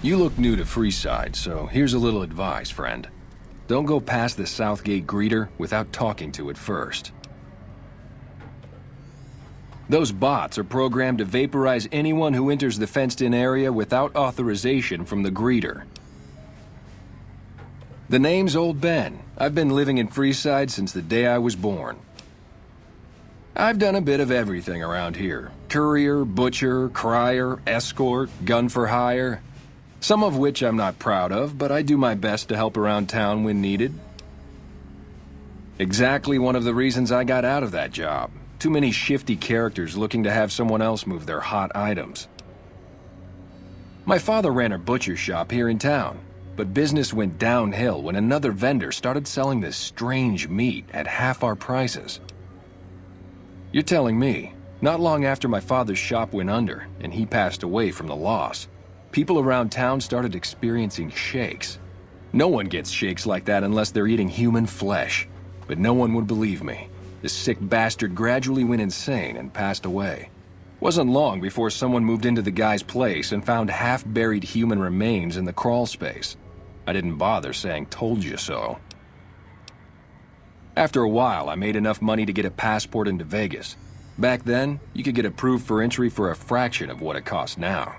You look new to Freeside, so here's a little advice, friend. Don't go past the Southgate greeter without talking to it first. Those bots are programmed to vaporize anyone who enters the fenced-in area without authorization from the greeter. The name's Old Ben. I've been living in Freeside since the day I was born. I've done a bit of everything around here. Courier, butcher, crier, escort, gun for hire. Some of which I'm not proud of, but I do my best to help around town when needed. Exactly one of the reasons I got out of that job. Too many shifty characters looking to have someone else move their hot items. My father ran a butcher shop here in town, but business went downhill when another vendor started selling this strange meat at half our prices. You're telling me, not long after my father's shop went under and he passed away from the loss, people around town started experiencing shakes. No one gets shakes like that unless they're eating human flesh, but no one would believe me. The sick bastard gradually went insane and passed away. Wasn't long before someone moved into the guy's place and found half-buried human remains in the crawl space. I didn't bother saying "told you so." After a while, I made enough money to get a passport into Vegas. Back then, you could get approved for entry for a fraction of what it costs now.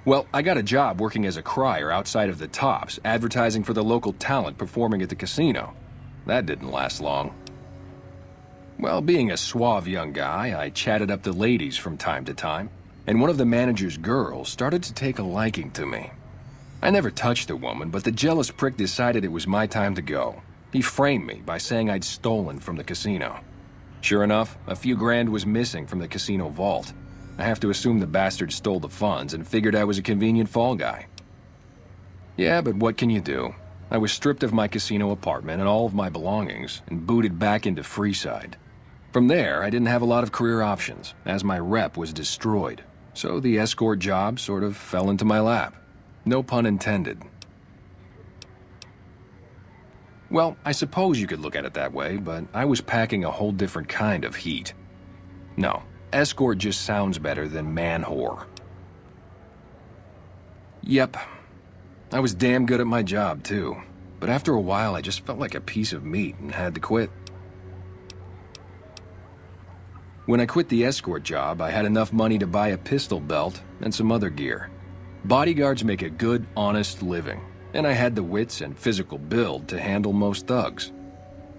Well, I got a job working as a crier outside of the Tops, advertising for the local talent performing at the casino. That didn't last long. Well, being a suave young guy, I chatted up the ladies from time to time, and one of the manager's girls started to take a liking to me. I never touched the woman, but the jealous prick decided it was my time to go. He framed me by saying I'd stolen from the casino. Sure enough, a few grand was missing from the casino vault. I have to assume the bastard stole the funds and figured I was a convenient fall guy. Yeah, but what can you do? I was stripped of my casino apartment and all of my belongings and booted back into Freeside. From there, I didn't have a lot of career options, as my rep was destroyed. So the escort job sort of fell into my lap. No pun intended. Well, I suppose you could look at it that way, but I was packing a whole different kind of heat. No, escort just sounds better than man-whore. Yep, I was damn good at my job too, but after a while I just felt like a piece of meat and had to quit. When I quit the escort job, I had enough money to buy a pistol belt and some other gear. Bodyguards make a good, honest living, and I had the wits and physical build to handle most thugs.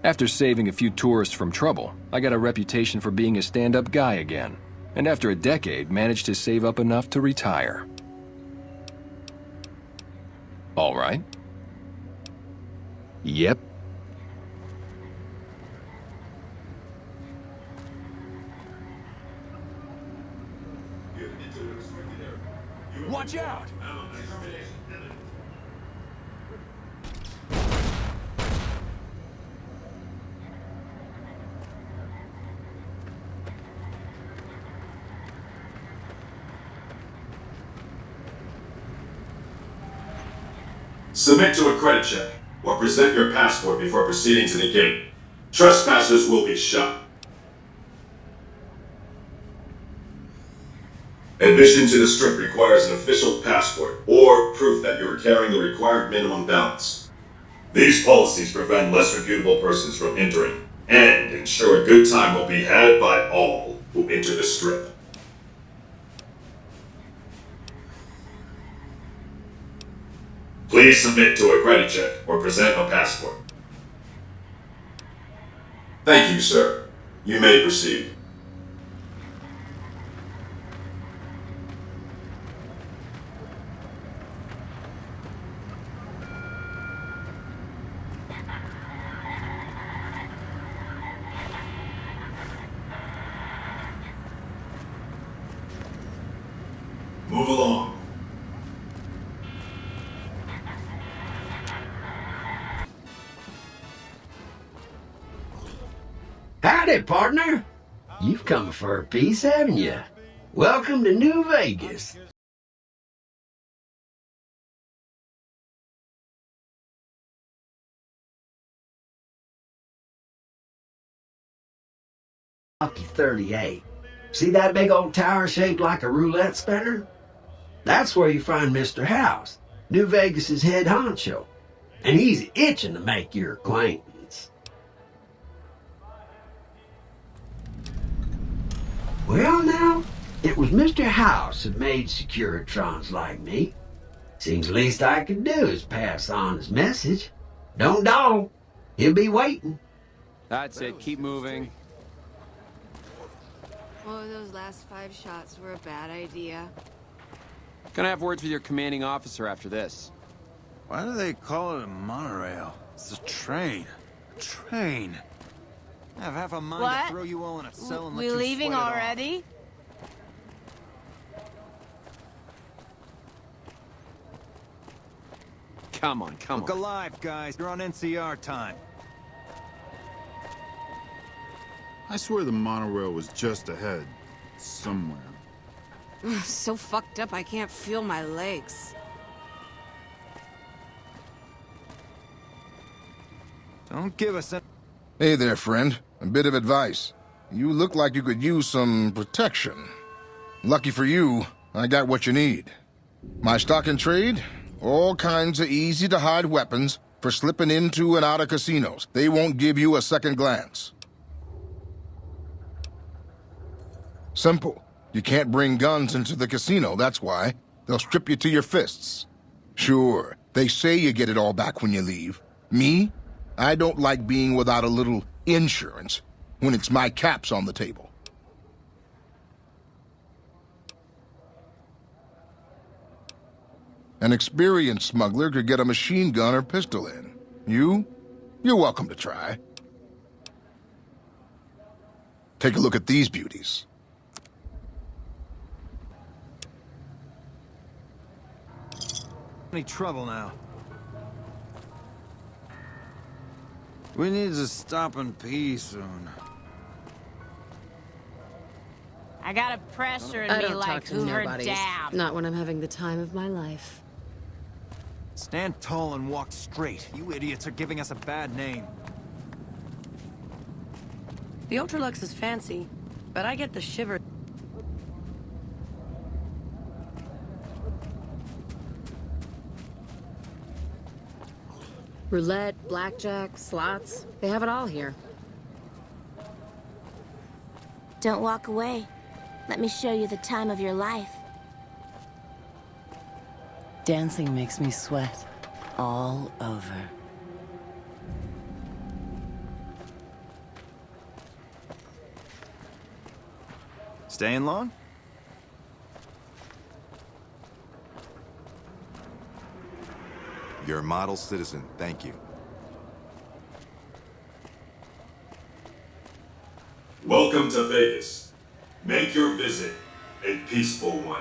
After saving a few tourists from trouble, I got a reputation for being a stand-up guy again, and after a decade managed to save up enough to retire. All right. Yep. Watch out! Submit to a credit check, or present your passport before proceeding to the gate. Trespassers will be shot. Admission to the Strip requires an official passport, or proof that you are carrying the required minimum balance. These policies prevent less reputable persons from entering, and ensure a good time will be had by all who enter the Strip. Please submit to a credit check or present a passport. Thank you, sir. You may proceed. Move along. Howdy, partner. You've come for a piece, haven't you? Welcome to New Vegas. Lucky 38. See that big old tower shaped like a roulette spinner? That's where you find Mr. House, New Vegas's head honcho, and he's itching to make your acquaintance. Well now, it was Mr. House that made Securitrons like me. Seems the least I could do is pass on his message. Don't dawdle. He'll be waiting. That's it. Keep moving. Oh, those last 5 shots were a bad idea. Gonna have words with your commanding officer after this. Why do they call it a monorail? It's a train. A train. I have half a mind What? to throw you all in a cell and let We you leaving sweat it off. already? Come on, come Look on. alive, guys. You're on NCR time. I swear the monorail was just ahead. Somewhere. So fucked up I can't feel my legs. Don't give us a... Hey there, friend. A bit of advice. You look like you could use some protection. Lucky for you, I got what you need. My stock and trade? All kinds of easy-to-hide weapons for slipping into and out of casinos. They won't give you a second glance. Simple. You can't bring guns into the casino, that's why. They'll strip you to your fists. Sure, they say you get it all back when you leave. Me? I don't like being without a little insurance when it's my caps on the table. An experienced smuggler could get a machine gun or pistol in. You're welcome to try. Take a look at these beauties. Any trouble now? We need to stop and pee soon. I got a pressure in I me don't like talk to Hoover nobodies. Dam. Not when I'm having the time of my life. Stand tall and walk straight. You idiots are giving us a bad name. The Ultralux is fancy, but I get the shiver. Roulette, blackjack, slots, they have it all here. Don't walk away. Let me show you the time of your life. Dancing makes me sweat all over. Staying long? You're a model citizen, thank you. Welcome to Vegas. Make your visit a peaceful one.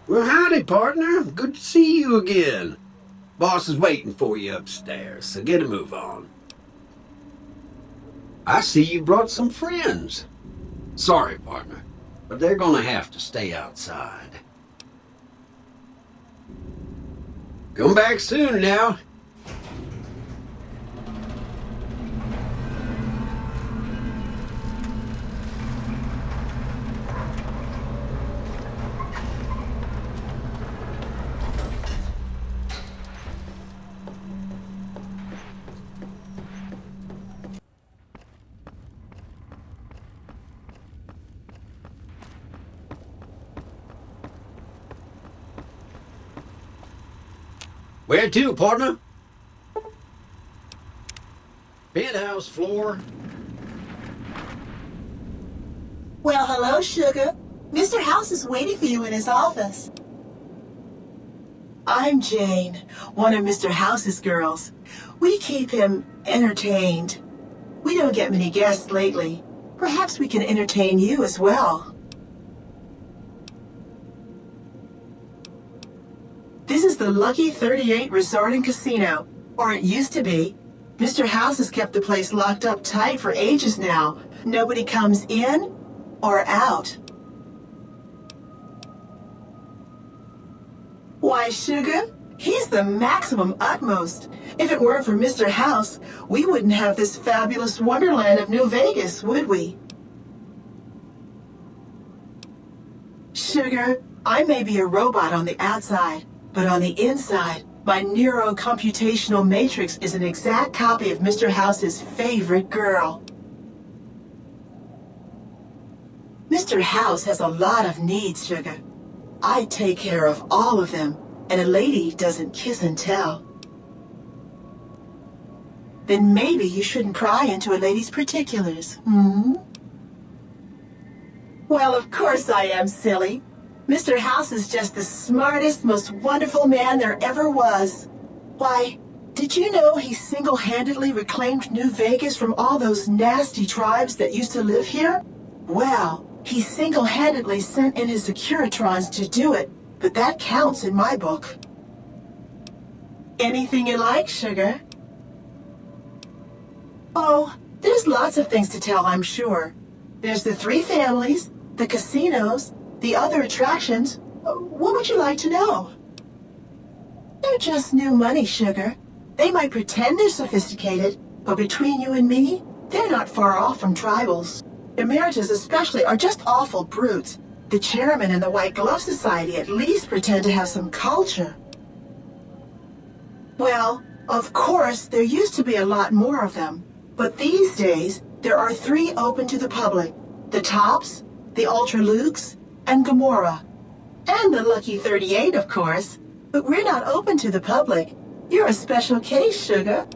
Well, howdy, partner. Good to see you again. Boss is waiting for you upstairs, so get a move on. I see you brought some friends. Sorry, partner, but they're gonna have to stay outside. Come back soon now. Where to, partner? Penthouse floor. Well, hello, sugar. Mr. House is waiting for you in his office. I'm Jane, one of Mr. House's girls. We keep him entertained. We don't get many guests lately. Perhaps we can entertain you as well. This is the Lucky 38 Resort and Casino, or it used to be. Mr. House has kept the place locked up tight for ages now. Nobody comes in or out. Why, sugar? He's the maximum utmost. If it weren't for Mr. House, we wouldn't have this fabulous wonderland of New Vegas, would we? Sugar, I may be a robot on the outside, but on the inside, my neurocomputational matrix is an exact copy of Mr. House's favorite girl. Mr. House has a lot of needs, Sugar. I take care of all of them, and a lady doesn't kiss and tell. Then maybe you shouldn't pry into a lady's particulars, hmm? Well, of course I am, silly. Mr. House is just the smartest, most wonderful man there ever was. Why, did you know he single-handedly reclaimed New Vegas from all those nasty tribes that used to live here? Well, he single-handedly sent in his Securitrons to do it, but that counts in my book. Anything you like, Sugar? Oh, there's lots of things to tell, I'm sure. There's the 3 families, the casinos, the other attractions. What would you like to know? They're just new money, Sugar. They might pretend they're sophisticated, but between you and me, they're not far off from tribals. Emeritus especially are just awful brutes. The chairman and the White Glove Society at least pretend to have some culture. Well, of course, there used to be a lot more of them. But these days, there are 3 open to the public. The Tops, the Ultra Lukes, and Gamora. And the Lucky 38, of course. But we're not open to the public. You're a special case, Sugar.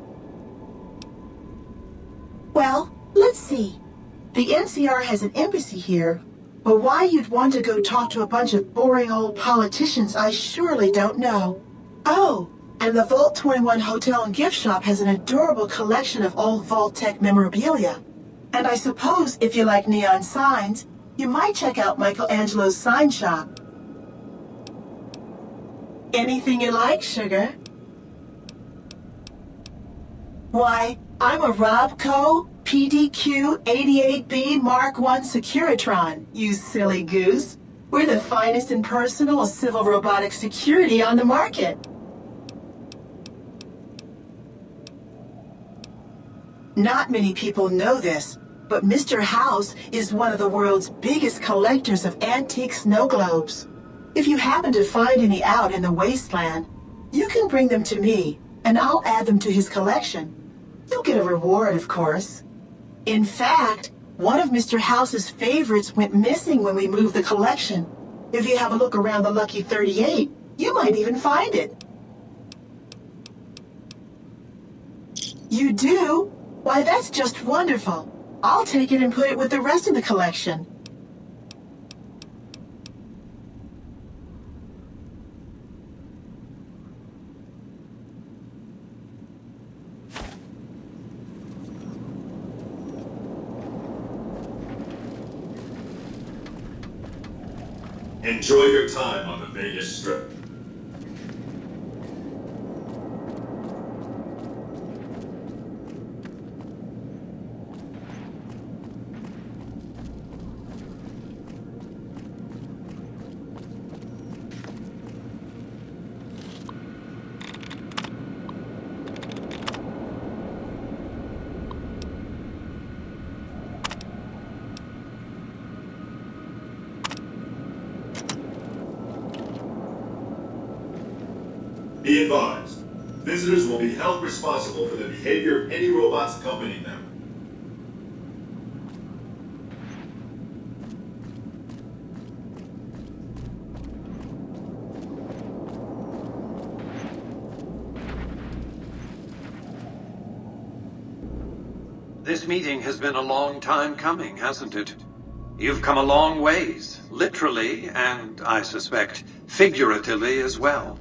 Well, let's see. The NCR has an embassy here. But why you'd want to go talk to a bunch of boring old politicians, I surely don't know. Oh, and the Vault 21 Hotel and Gift Shop has an adorable collection of old Vault-Tec memorabilia. And I suppose if you like neon signs, you might check out Michelangelo's sign shop. Anything you like, Sugar? Why, I'm a Robco PDQ 88B Mark I Securitron, you silly goose. We're the finest in personal civil robotic security on the market. Not many people know this, but Mr. House is one of the world's biggest collectors of antique snow globes. If you happen to find any out in the wasteland, you can bring them to me, and I'll add them to his collection. You'll get a reward, of course. In fact, one of Mr. House's favorites went missing when we moved the collection. If you have a look around the Lucky 38, you might even find it. You do? Why, that's just wonderful. I'll take it and put it with the rest of the collection. Enjoy your time on the Vegas Strip. Be advised, visitors will be held responsible for the behavior of any robots accompanying them. This meeting has been a long time coming, hasn't it? You've come a long ways, literally, and I suspect figuratively as well.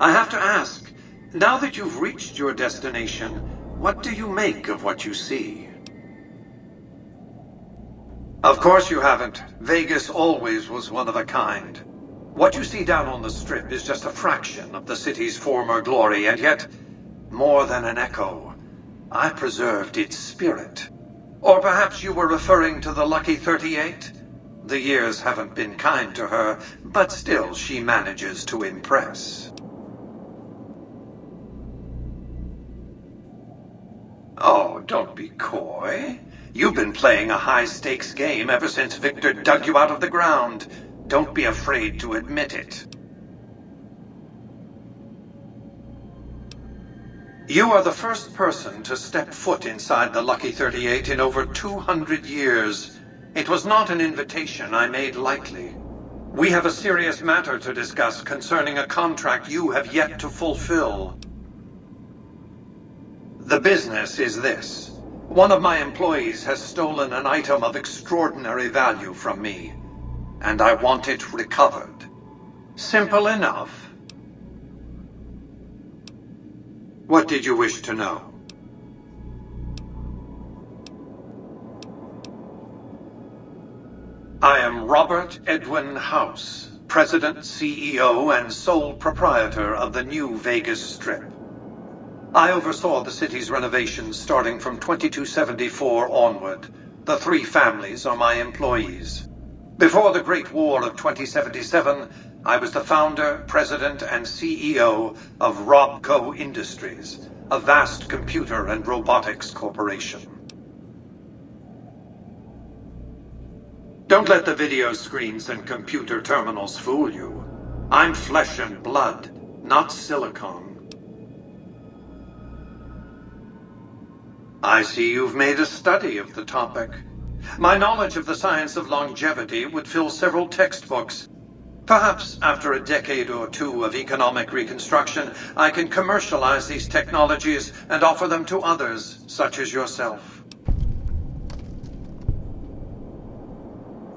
I have to ask, now that you've reached your destination, what do you make of what you see? Of course you haven't. Vegas always was one of a kind. What you see down on the Strip is just a fraction of the city's former glory, and yet, more than an echo, I preserved its spirit. Or perhaps you were referring to the Lucky 38? The years haven't been kind to her, but still she manages to impress. Don't be coy. You've been playing a high-stakes game ever since Victor dug you out of the ground. Don't be afraid to admit it. You are the first person to step foot inside the Lucky 38 in over 200 years. It was not an invitation I made lightly. We have a serious matter to discuss concerning a contract you have yet to fulfill. The business is this. One of my employees has stolen an item of extraordinary value from me, and I want it recovered. Simple enough. What did you wish to know? I am Robert Edwin House, President, CEO, and sole proprietor of the new Vegas Strip. I oversaw the city's renovations starting from 2274 onward. The three families are my employees. Before the Great War of 2077, I was the founder, president, and CEO of Robco Industries, a vast computer and robotics corporation. Don't let the video screens and computer terminals fool you. I'm flesh and blood, not silicone. I see you've made a study of the topic. My knowledge of the science of longevity would fill several textbooks. Perhaps after a decade or two of economic reconstruction, I can commercialize these technologies and offer them to others, such as yourself.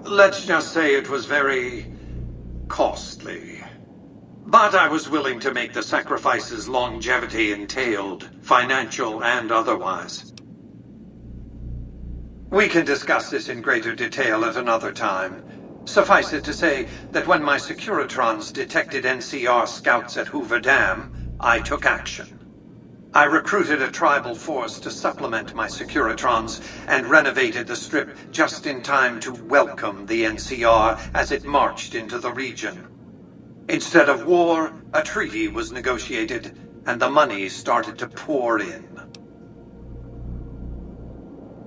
Let's just say it was very costly. But I was willing to make the sacrifices longevity entailed, financial and otherwise. We can discuss this in greater detail at another time. Suffice it to say that when my Securitrons detected NCR scouts at Hoover Dam, I took action. I recruited a tribal force to supplement my Securitrons and renovated the Strip just in time to welcome the NCR as it marched into the region. Instead of war, a treaty was negotiated, and the money started to pour in.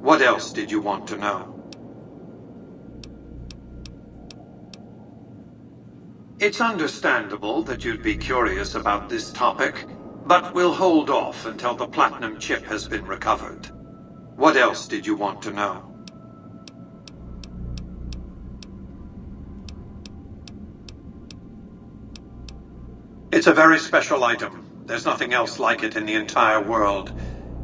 What else did you want to know? It's understandable that you'd be curious about this topic, but we'll hold off until the platinum chip has been recovered. What else did you want to know? It's a very special item. There's nothing else like it in the entire world.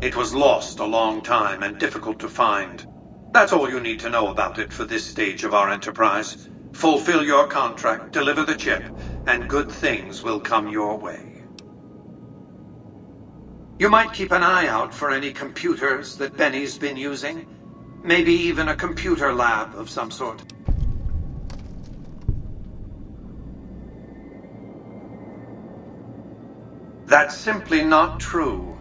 It was lost a long time and difficult to find. That's all you need to know about it for this stage of our enterprise. Fulfill your contract, deliver the chip, and good things will come your way. You might keep an eye out for any computers that Benny's been using. Maybe even a computer lab of some sort. That's simply not true.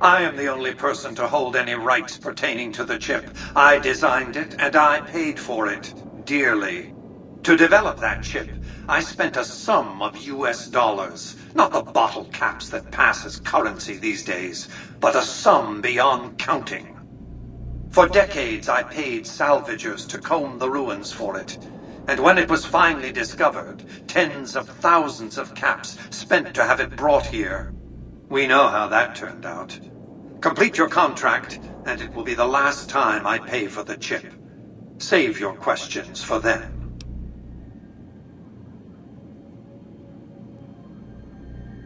I am the only person to hold any rights pertaining to the chip. I designed it, and I paid for it, dearly. To develop that chip, I spent a sum of US dollars, not the bottle caps that pass as currency these days, but a sum beyond counting. For decades, I paid salvagers to comb the ruins for it. And when it was finally discovered, tens of thousands of caps spent to have it brought here. We know how that turned out. Complete your contract, and it will be the last time I pay for the chip. Save your questions for then.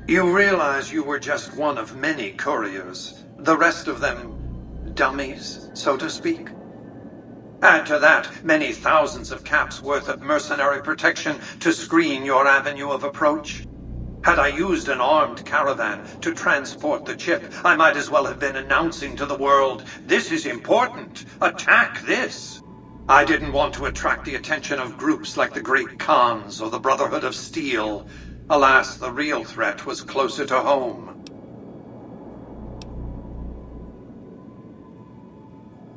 You realize you were just one of many couriers, the rest of them dummies, so to speak? Add to that many thousands of caps worth of mercenary protection to screen your avenue of approach. Had I used an armed caravan to transport the chip, I might as well have been announcing to the world, "This is important. Attack this." I didn't want to attract the attention of groups like the Great Khans or the Brotherhood of Steel. Alas, the real threat was closer to home.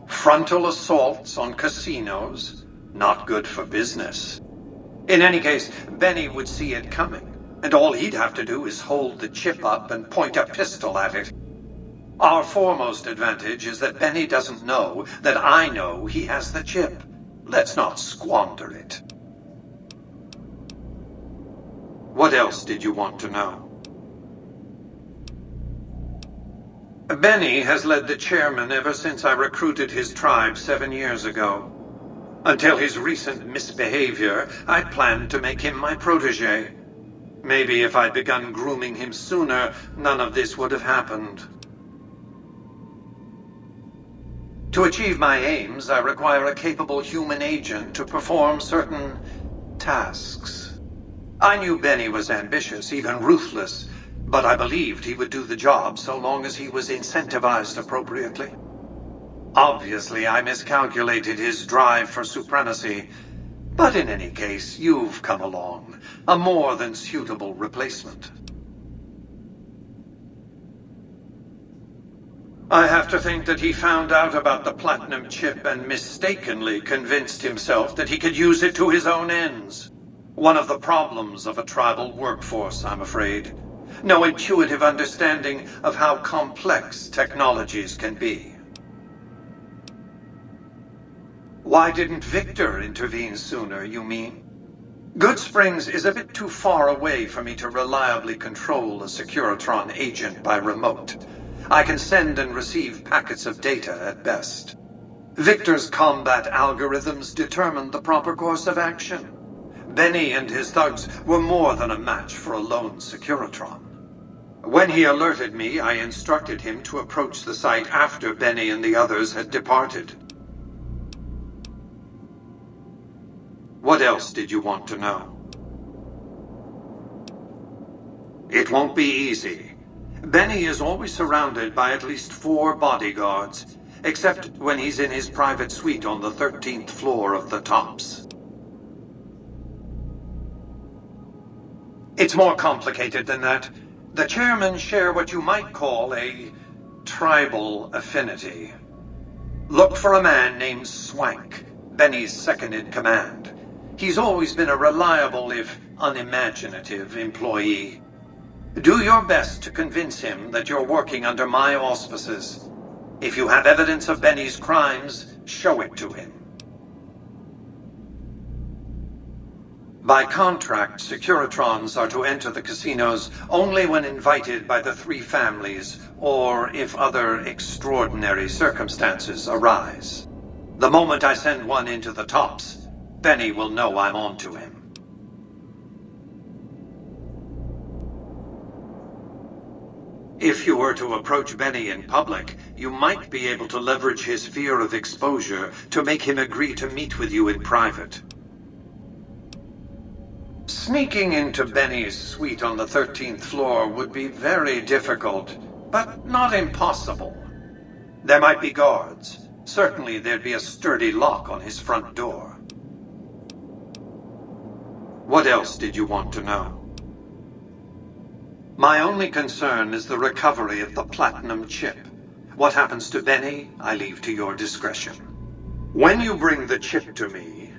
Frontal assaults on casinos, not good for business. In any case, Benny would see it coming, and all he'd have to do is hold the chip up and point a pistol at it. Our foremost advantage is that Benny doesn't know that I know he has the chip. Let's not squander it. What else did you want to know? Benny has led the chairman ever since I recruited his tribe 7 years ago. Until his recent misbehavior, I'd planned to make him my protege. Maybe if I'd begun grooming him sooner, none of this would have happened. To achieve my aims, I require a capable human agent to perform certain tasks. I knew Benny was ambitious, even ruthless, but I believed he would do the job so long as he was incentivized appropriately. Obviously, I miscalculated his drive for supremacy, but in any case, you've come along, a more than suitable replacement. I have to think that he found out about the platinum chip and mistakenly convinced himself that he could use it to his own ends. One of the problems of a tribal workforce, I'm afraid. No intuitive understanding of how complex technologies can be. Why didn't Victor intervene sooner, you mean? Good Springs is a bit too far away for me to reliably control a Securitron agent by remote. I can send and receive packets of data at best. Victor's combat algorithms determined the proper course of action. Benny and his thugs were more than a match for a lone Securitron. When he alerted me, I instructed him to approach the site after Benny and the others had departed. What else did you want to know? It won't be easy. Benny is always surrounded by at least 4 bodyguards, except when he's in his private suite on the 13th floor of the Tops. It's more complicated than that. The chairmen share what you might call a tribal affinity. Look for a man named Swank, Benny's second-in-command. He's always been a reliable, if unimaginative, employee. Do your best to convince him that you're working under my auspices. If you have evidence of Benny's crimes, show it to him. By contract, Securitrons are to enter the casinos only when invited by the 3 families, or if other extraordinary circumstances arise. The moment I send one into the Tops, Benny will know I'm on to him. If you were to approach Benny in public, you might be able to leverage his fear of exposure to make him agree to meet with you in private. Sneaking into Benny's suite on the 13th floor would be very difficult, but not impossible. There might be guards. Certainly there'd be a sturdy lock on his front door. What else did you want to know? My only concern is the recovery of the platinum chip. What happens to Benny, I leave to your discretion. When you bring the chip to me,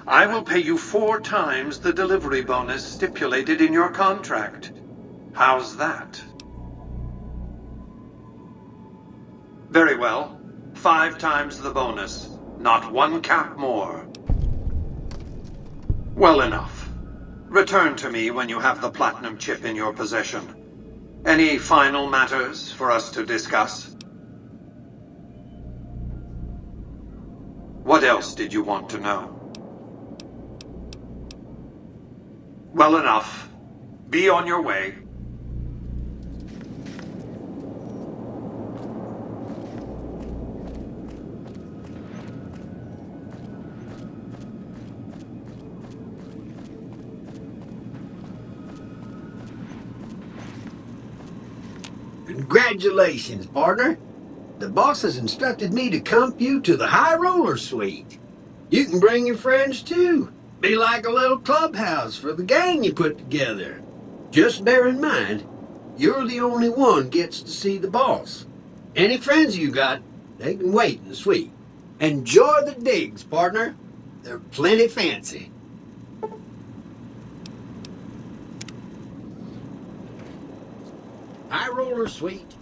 I will pay you 4 times the delivery bonus stipulated in your contract. How's that? Very well. 5 times the bonus. Not 1 cap more. Well enough. Return to me when you have the platinum chip in your possession. Any final matters for us to discuss? What else did you want to know? Well enough. Be on your way. Congratulations, partner. The boss has instructed me to comp you to the High Roller Suite. You can bring your friends too. Be like a little clubhouse for the gang you put together. Just bear in mind, you're the only one gets to see the boss. Any friends you got, they can wait in the suite. Enjoy the digs, partner. They're plenty fancy. High Roller Suite.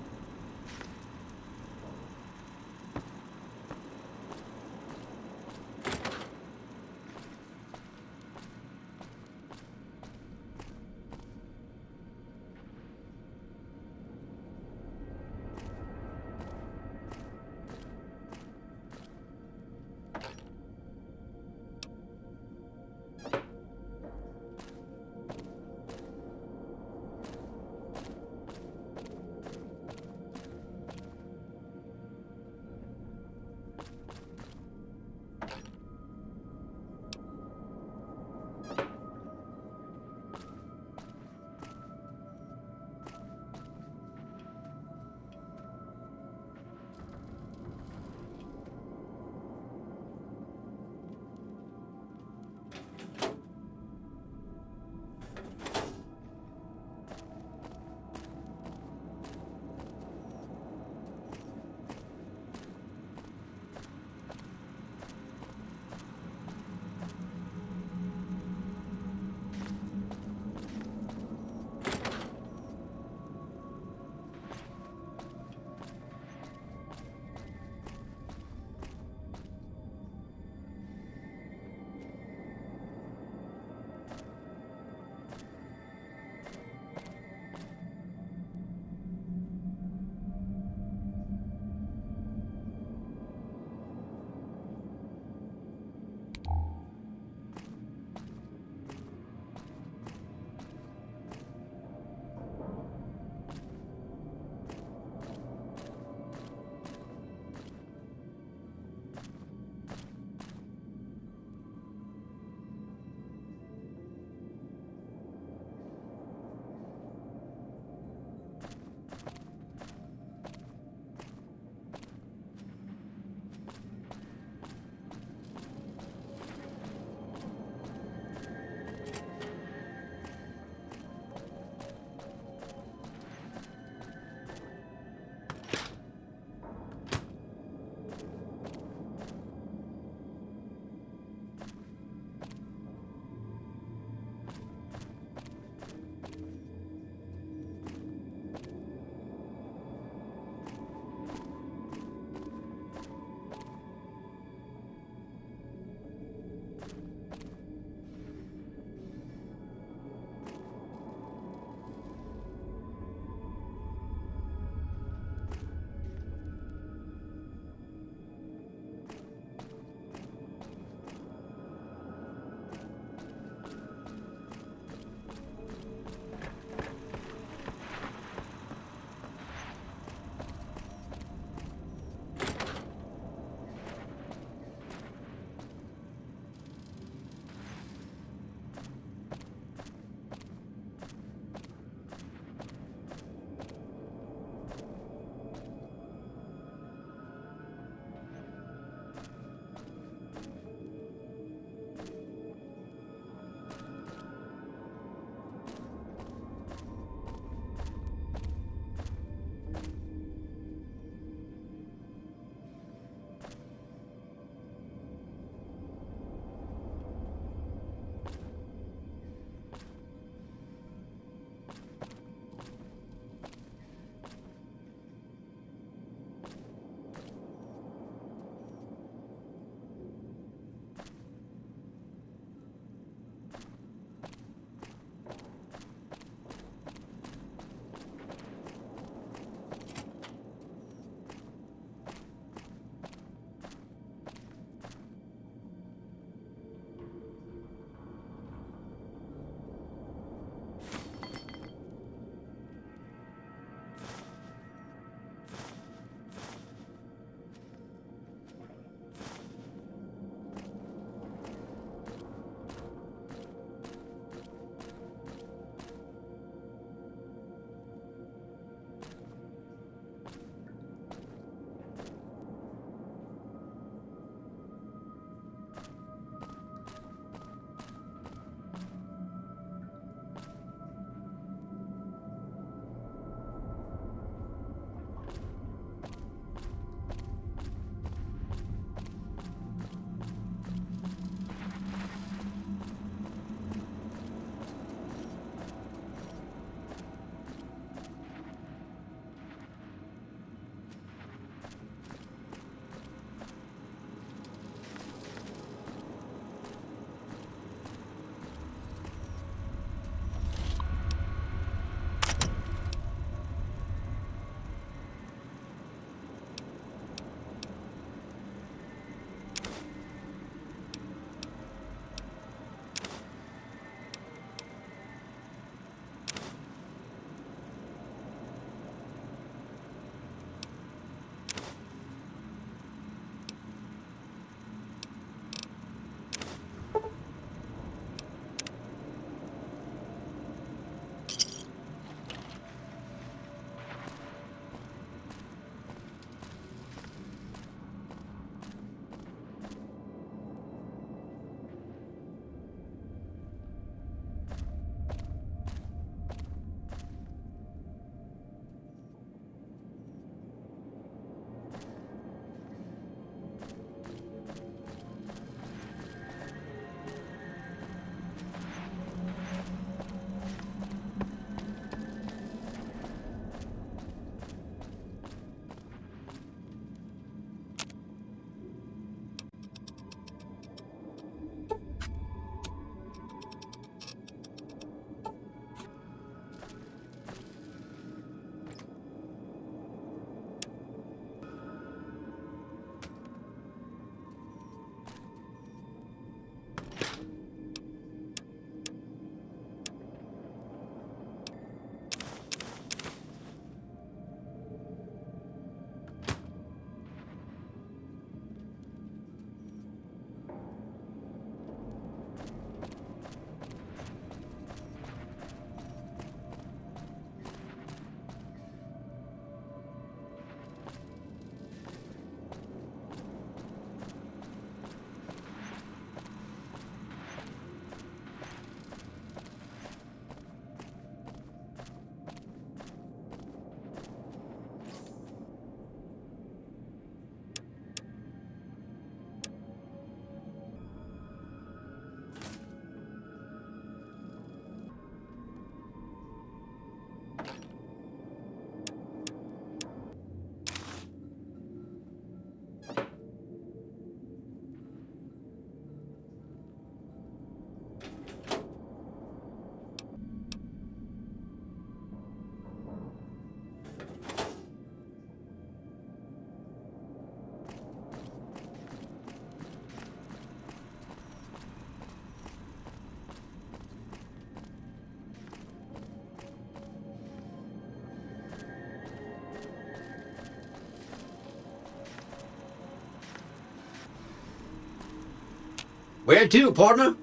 Where to, partner?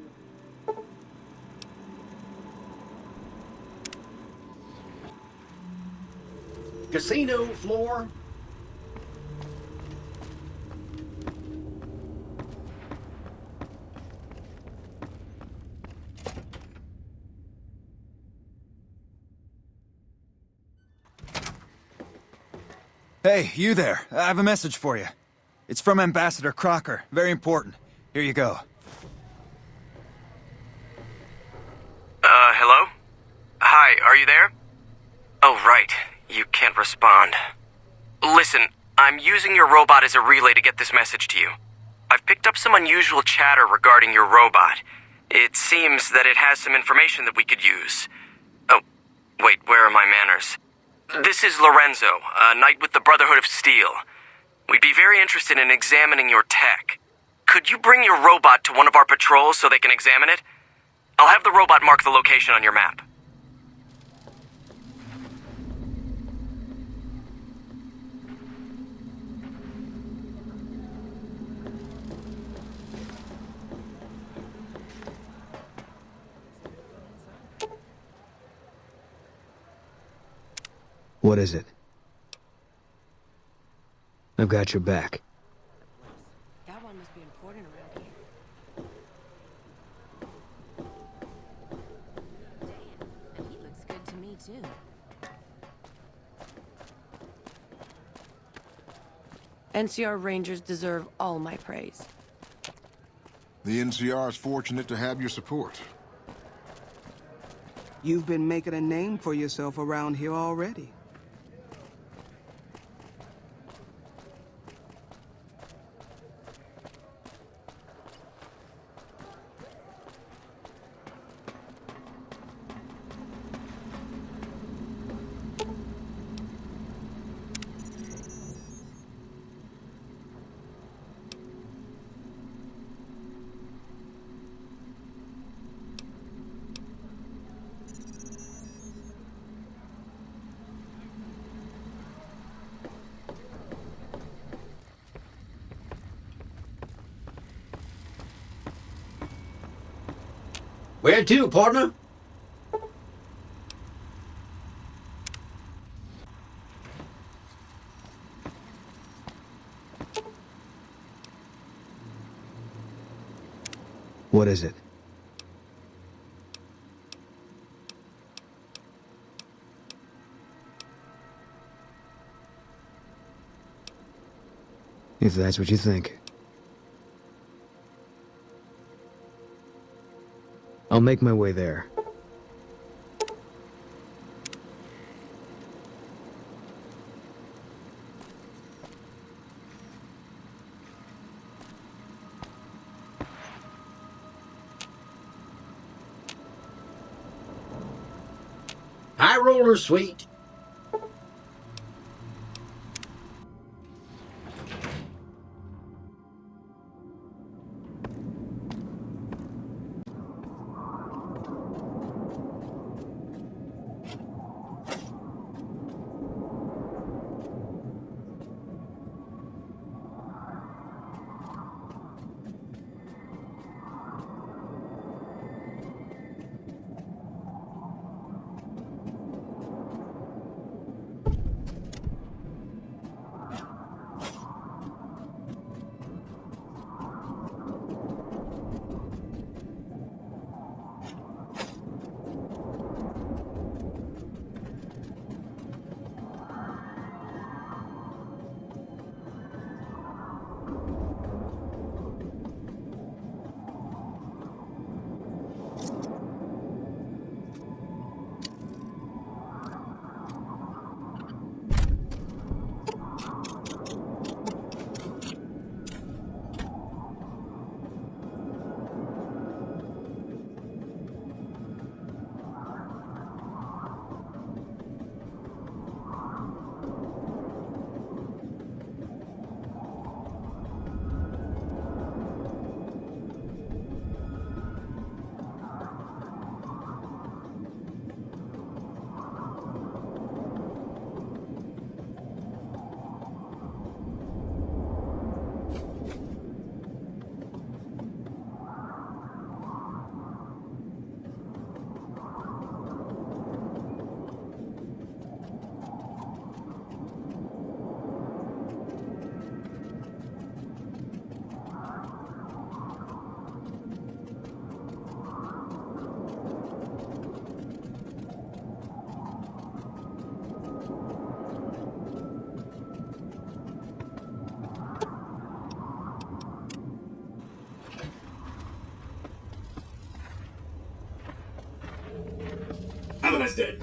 Casino floor. Hey, you there. I have a message for you. It's from Ambassador Crocker. Very important. Here you go. Hello? Hi, are you there? Oh, right. You can't respond. Listen, I'm using your robot as a relay to get this message to you. I've picked up some unusual chatter regarding your robot. It seems that it has some information that we could use. Oh, wait, where are my manners? This is Lorenzo, a knight with the Brotherhood of Steel. We'd be very interested in examining your tech. Could you bring your robot to one of our patrols so they can examine it? I'll have the robot mark the location on your map. What is it? I've got your back. That one must be important around here. Damn, and he looks good to me too. NCR Rangers deserve all my praise. The NCR is fortunate to have your support. You've been making a name for yourself around here already. Where to, partner? What is it? If that's what you think. I'll make my way there. High roller, sweet. a nice day.